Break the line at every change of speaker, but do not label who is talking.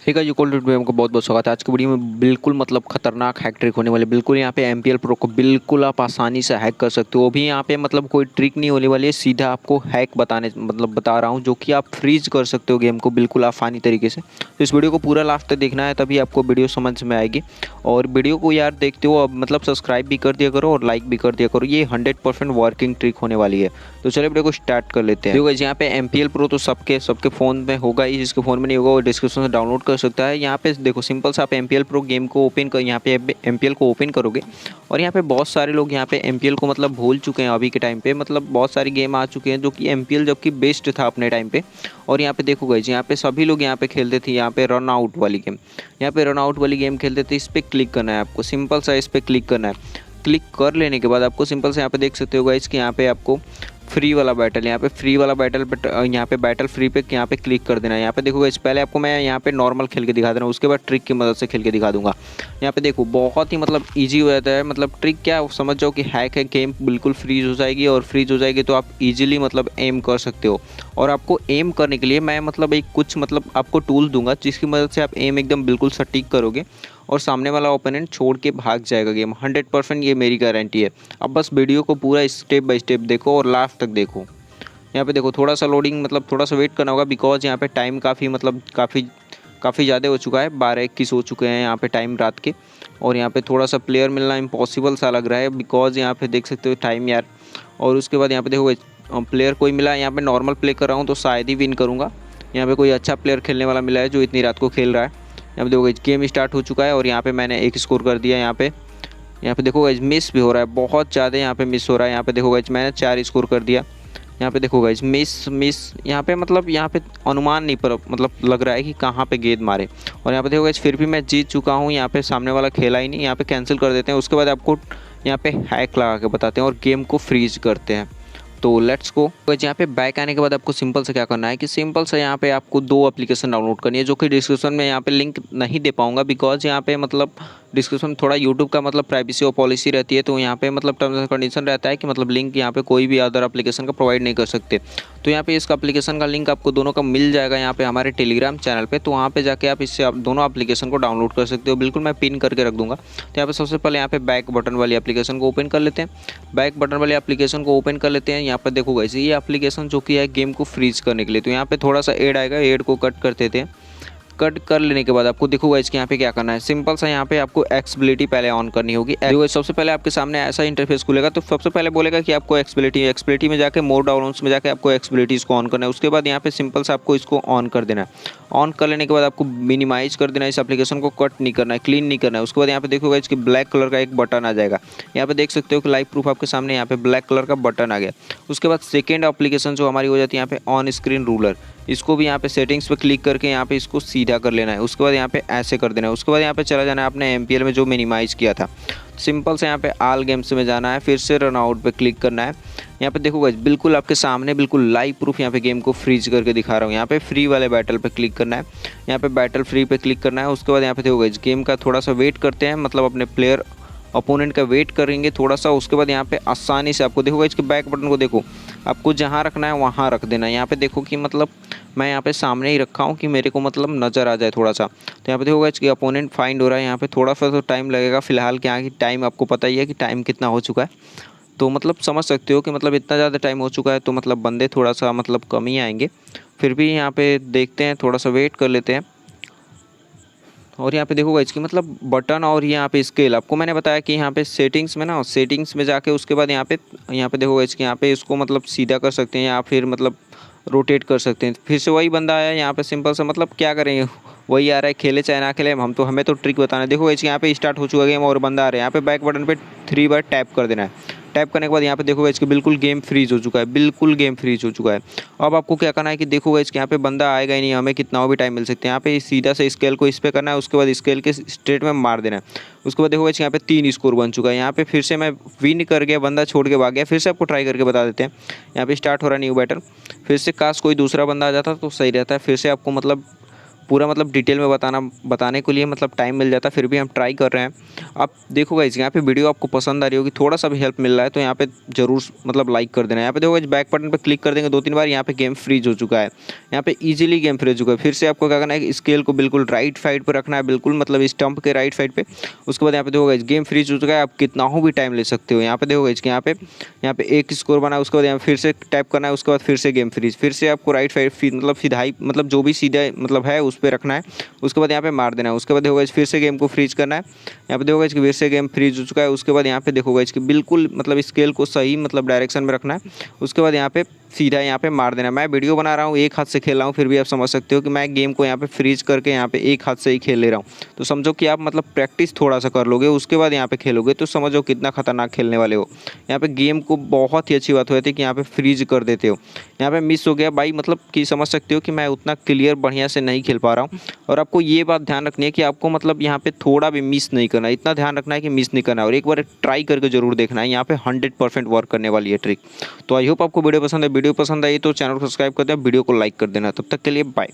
ठीक है जी, cold video को बहुत बहुत स्वागत है। आज की वीडियो में बिल्कुल मतलब खतरनाक हैक ट्रिक होने वाले। बिल्कुल यहाँ पे एमपीएल प्रो को बिल्कुल आप आसानी से हैक कर सकते हो। भी यहाँ पे मतलब कोई ट्रिक नहीं होने वाली है, सीधा आपको हैक बता रहा हूँ, जो कि आप फ्रीज कर सकते हो गेम को बिल्कुल आसानी तरीके से। तो इस वीडियो को पूरा लास्ट तक देखना है, तभी आपको वीडियो समझ में आएगी। और वीडियो को यार देखते हो अब मतलब सब्सक्राइब भी कर दिया करो और लाइक भी कर दिया करो। ये 100% वर्किंग ट्रिक होने वाली है। तो चलिए वीडियो को स्टार्ट कर लेते हैं। देखो यहाँ पे एमपीएल प्रो तो सबके फ़ोन में होगा ही, जिसके फ़ोन में नहीं होगा वो डिस्क्रिप्शन से डाउनलोड कर सकता है। यहाँ पे देखो सिंपल सा आप एमपीएल प्रो गेम को ओपन कर, यहाँ पे एमपीएल को ओपन करोगे और यहाँ पे बहुत सारे लोग यहाँ पे एमपीएल को मतलब भूल चुके हैं अभी के टाइम पे। मतलब बहुत सारी गेम आ चुके हैं जो कि एमपीएल जबकि बेस्ट था अपने टाइम पे। और यहाँ पे देखो गाइस, यहाँ पे सभी लोग यहाँ पे खेलते थे यहाँ पे रन आउट वाली गेम। यहाँ पे रन आउट वाली गेम खेलते थे। इस पर क्लिक करना है आपको, सिंपल सा इस पर क्लिक करना है। क्लिक कर लेने के बाद आपको सिंपल से यहाँ पे देख सकते हो गाइस कि यहाँ पे आपको फ्री वाला बैटल, यहाँ पे फ्री वाला बैटल, बट यहाँ पे बैटल फ्री पे यहाँ पे क्लिक कर देना है। यहाँ पे देखो गाइस, पहले आपको मैं यहाँ पे नॉर्मल खेल के दिखा देना, उसके बाद ट्रिक की मदद से खेल के दिखा दूंगा। यहाँ पे देखो बहुत ही मतलब इजी हो जाता है। मतलब ट्रिक क्या समझ जाओ कि हैक है, गेम बिल्कुल फ्रीज हो जाएगी और फ्रीज हो जाएगी तो आप इजीली मतलब एम कर सकते हो। और आपको एम करने के लिए मैं मतलब एक कुछ मतलब आपको टूल दूंगा, जिसकी मदद से आप एम एकदम बिल्कुल सटीक करोगे और सामने वाला ओपोनेंट छोड़ के भाग जाएगा गेम। 100% ये मेरी गारंटी है। अब बस वीडियो को पूरा स्टेप बाय स्टेप देखो और लास्ट तक देखो। यहाँ पे देखो थोड़ा सा लोडिंग मतलब थोड़ा सा वेट करना होगा, बिकॉज यहाँ पे टाइम काफ़ी ज़्यादा हो चुका है। 12:21 हो चुके हैं यहाँ पे टाइम रात के। और यहाँ पे थोड़ा सा प्लेयर मिलना इम्पॉसिबल सा लग रहा है, बिकॉज यहाँ पे देख सकते हो टाइम यार। और उसके बाद यहाँ पे देखो प्लेयर कोई मिला, यहाँ पे नॉर्मल प्ले कर रहा हूँ तो शायद ही विन करूँगा। यहाँ पे कोई अच्छा प्लेयर खेलने वाला मिला है जो इतनी रात को खेल रहा है। यहाँ पे देखो गेम स्टार्ट हो चुका है और यहाँ पे मैंने एक स्कोर कर दिया। यहाँ पे देखो गाइस मिस भी हो रहा है, बहुत ज़्यादा यहाँ पे मिस हो रहा है। यहाँ पे देखो गाइस मैंने 4 स्कोर कर दिया। यहाँ पे देखो गाइस मिस यहाँ पे मतलब यहाँ पे अनुमान नहीं पर मतलब लग रहा है कि कहाँ पे गेंद मारे। और यहाँ पे देखो गाइस फिर भी मैं जीत चुका हूँ। यहाँ पे सामने वाला खेला ही नहीं। यहाँ पे कैंसिल कर देते हैं, उसके बाद आपको यहाँ पे हैक लगा के बताते हैं और गेम को फ्रीज करते हैं। तो लेट्स गो। तो यहाँ पे बैक आने के बाद आपको सिंपल से क्या करना है कि सिंपल से यहाँ पे आपको 2 एप्लीकेशन डाउनलोड करनी है, जो कि डिस्क्रिप्शन में यहाँ पे लिंक नहीं दे पाऊंगा, बिकॉज यहाँ पे मतलब डिस्क्रिप्शन में थोड़ा यूट्यूब का मतलब प्राइवेसी और पॉलिसी रहती है। तो यहाँ पे मतलब टर्म्स एंड कंडीशन रहता है कि मतलब लिंक यहाँ पे कोई भी अदर एप्लीकेशन का प्रोवाइड नहीं कर सकते। तो यहाँ पे इसका एप्लीकेशन का लिंक आपको दोनों का मिल जाएगा यहाँ पे हमारे टेलीग्राम चैनल पे। तो वहाँ पे जाके आप इससे आप दोनों एप्लीकेशन को डाउनलोड कर सकते हो। बिल्कुल मैं पिन करके रख दूंगा। तो यहाँ पे सबसे पहले यहाँ पे बैक बटन वाली एप्लीकेशन को ओपन कर लेते हैं। बैक बटन वाली एप्लीकेशन को ओपन कर लेते हैं। यहाँ पर देखो गाइस ये एप्लीकेशन जो कि है गेम को फ्रीज करने के लिए। तो यहाँ पे थोड़ा सा ऐड आएगा, ऐड को कट कर देते हैं। कट कर लेने के बाद आपको देखोगा इसके यहाँ पे क्या करना है। सिंपल सा यहाँ पे आपको एक्सेसिबिलिटी पहले ऑन करनी होगी। सबसे पहले आपके सामने ऐसा इंटरफेस खुलेगा, तो सबसे पहले बोलेगा कि आपको एक्सेसिबिलिटी में जाके मोर डाउनलोड्स में जाके आपको एक्सेसिबिलिटी इसको ऑन करना है। उसके बाद यहाँ पे सिंपल सा आपको इसको ऑन कर देना है। ऑन कर लेने के बाद आपको मिनिमाइज कर देना है, इस एप्लीकेशन को कट नहीं करना है, क्लीन नहीं करना है। उसके बाद यहाँ पे देखोगा इसकी ब्लैक कलर का एक बटन आ जाएगा। यहाँ पे देख सकते हो कि लाइव प्रूफ आपके सामने यहाँ पे ब्लैक कलर का बटन आ गया। उसके बाद सेकेंड एप्लीकेशन जो हमारी हो जाती है यहाँ पे ऑन स्क्रीन रूलर, इसको भी यहाँ पे सेटिंग्स पे क्लिक करके यहाँ पे इसको सीधा कर लेना है। उसके बाद यहाँ पे ऐसे कर देना है। उसके बाद यहाँ पे चला जाना है आपने एमपीएल में जो मिनिमाइज़ किया था। सिंपल से यहाँ पे ऑल गेम्स में जाना है, फिर से रन आउट पे क्लिक करना है। यहाँ पे देखो गाइस बिल्कुल आपके सामने बिल्कुल लाइव प्रूफ यहाँ पे गेम को फ्रीज करके दिखा रहा हूँ। यहाँ पे फ्री वाले बैटल पे क्लिक करना है। यहाँ पे बैटल फ्री पे क्लिक करना है। उसके बाद यहाँ पे देखो गाइस गेम का थोड़ा सा वेट करते हैं, मतलब अपने प्लेयर अपोनेंट का वेट करेंगे थोड़ा सा। उसके बाद यहाँ पे आसानी से आपको देखोगा इसके बैक बटन को देखो, आपको जहाँ रखना है वहाँ रख देना है। यहाँ पे देखो कि मतलब मैं यहाँ पे सामने ही रखा हूँ कि मेरे को मतलब नज़र आ जाए थोड़ा सा। तो यहाँ पे देखोगा इसकी अपोनेंट फाइंड हो रहा है। यहाँ पे थोड़ा सा तो टाइम लगेगा फिलहाल, क्या कि टाइम आपको पता ही है कि टाइम कितना हो चुका है। तो मतलब समझ सकते हो कि मतलब इतना ज़्यादा टाइम हो चुका है, तो मतलब बंदे थोड़ा सा मतलब कम ही आएंगे। फिर भी यहाँ पे देखते हैं, थोड़ा सा वेट कर लेते हैं। और यहाँ पे देखोगा इसकी मतलब बटन और यहाँ पे स्केल, आपको मैंने बताया कि यहाँ पे सेटिंग्स में ना, सेटिंग्स में जाके उसके बाद यहाँ पे देखोगा इसके यहाँ पे इसको मतलब सीधा कर सकते हैं या फिर मतलब रोटेट कर सकते हैं। फिर से वही बंदा आया यहाँ पे, सिंपल सा मतलब क्या करेंगे, वही आ रहा है, खेले चाहे ना खेले हमें तो ट्रिक बताना है। देखो इसके यहाँ पे स्टार्ट हो चुका गेम और बंदा आ रहा है। यहाँ पे बैक बटन पे 3 बार टैप कर देना है। टैप करने के बाद यहाँ पे देखोगा इसके बिल्कुल गेम फ्रीज हो चुका है, बिल्कुल गेम फ्रीज हो चुका है। अब आपको क्या करना है कि देखोगा इसके यहाँ पे बंदा आएगा ही नहीं, हमें कितना भी टाइम मिल सकते हैं। यहाँ पे सीधा से स्केल को इस पे करना है, उसके बाद स्केल के स्ट्रेट में मार देना है। उसके बाद देखोगा इसके यहाँ पे 3 स्कोर बन चुका है। यहाँ पे फिर से मैं विन कर गया, बंदा छोड़ के भाग गया। फिर से आपको ट्राई करके बता देते हैं। यहाँ पे स्टार्ट हो रहा है न्यू बैटल। फिर से काश कोई दूसरा बंदा आ जाता तो सही रहता है। फिर से आपको मतलब पूरा मतलब डिटेल में बताने के लिए मतलब टाइम मिल जाता, फिर भी हम ट्राई कर रहे हैं। आप देखो गाइस, यहाँ पे वीडियो आपको पसंद आ रही होगी, थोड़ा सा भी हेल्प मिल रहा है तो यहाँ पे जरूर मतलब लाइक कर देना। यहाँ पे देखो गाइस, बैक बटन पे क्लिक कर देंगे 2-3 बार, यहाँ पे गेम फ्रीज हो चुका है। यहाँ पे इजीली गेम फ्रीज हो चुका है। फिर से आपको क्या करना है, स्केल को बिल्कुल राइट साइड पर रखना है, बिल्कुल मतलब स्टंप के राइट साइड पे। उसके बाद यहाँ पे देखो गाइस, गेम फ्रीज हो चुका है, आप कितना हो भी टाइम ले सकते हो। यहाँ पे देखो गाइस, यहाँ पे एक स्कोर बना, उसके बाद यहाँ फिर से टैप करना है, उसके बाद फिर से गेम फ्रीज। फिर से आपको राइट साइड मतलब सीधाई मतलब जो भी सीधा मतलब है उस पर रखना है, उसके बाद यहाँ पे मार देना है। उसके बाद देखो गाइस, फिर से गेम को फ्रीज करना है। यहाँ पे देखो गाइस, फिर से गेम फ्रीज हो चुका है। उसके बाद यहाँ पे देखो गाइस, बिल्कुल मतलब स्केल को सही मतलब डायरेक्शन में रखना है। उसके बाद यहाँ पे सीधा यहाँ पे मार देना। मैं वीडियो बना रहा हूँ, एक हाथ से खेल रहा हूँ, फिर भी आप समझ सकते हो कि मैं गेम को यहाँ पे फ्रीज करके यहाँ पे एक हाथ से ही खेल ले रहा हूँ। तो समझो कि आप मतलब प्रैक्टिस थोड़ा सा कर लोगे, उसके बाद यहाँ पे खेलोगे तो समझो कितना खतरनाक खेलने वाले हो। यहाँ पे गेम को बहुत ही अच्छी बात हो जाती है कि यहाँ पे फ्रीज कर देते हो। यहाँ पे मिस हो गया भाई, मतलब कि समझ सकते हो कि मैं उतना क्लियर बढ़िया से नहीं खेल पा रहा हूँ। और आपको ये बात ध्यान रखनी है कि आपको मतलब यहाँ पे थोड़ा भी मिस नहीं करना है, इतना ध्यान रखना है कि मिस नहीं करना है। और एक बार ट्राई करके जरूर देखना है, यहाँ पे 100% वर्क करने वाली है ट्रिक। तो आई होप आपको वीडियो पसंद है। वीडियो पसंद आई तो चैनल को सब्सक्राइब कर देना, वीडियो को लाइक कर देना। तब तक के लिए बाय।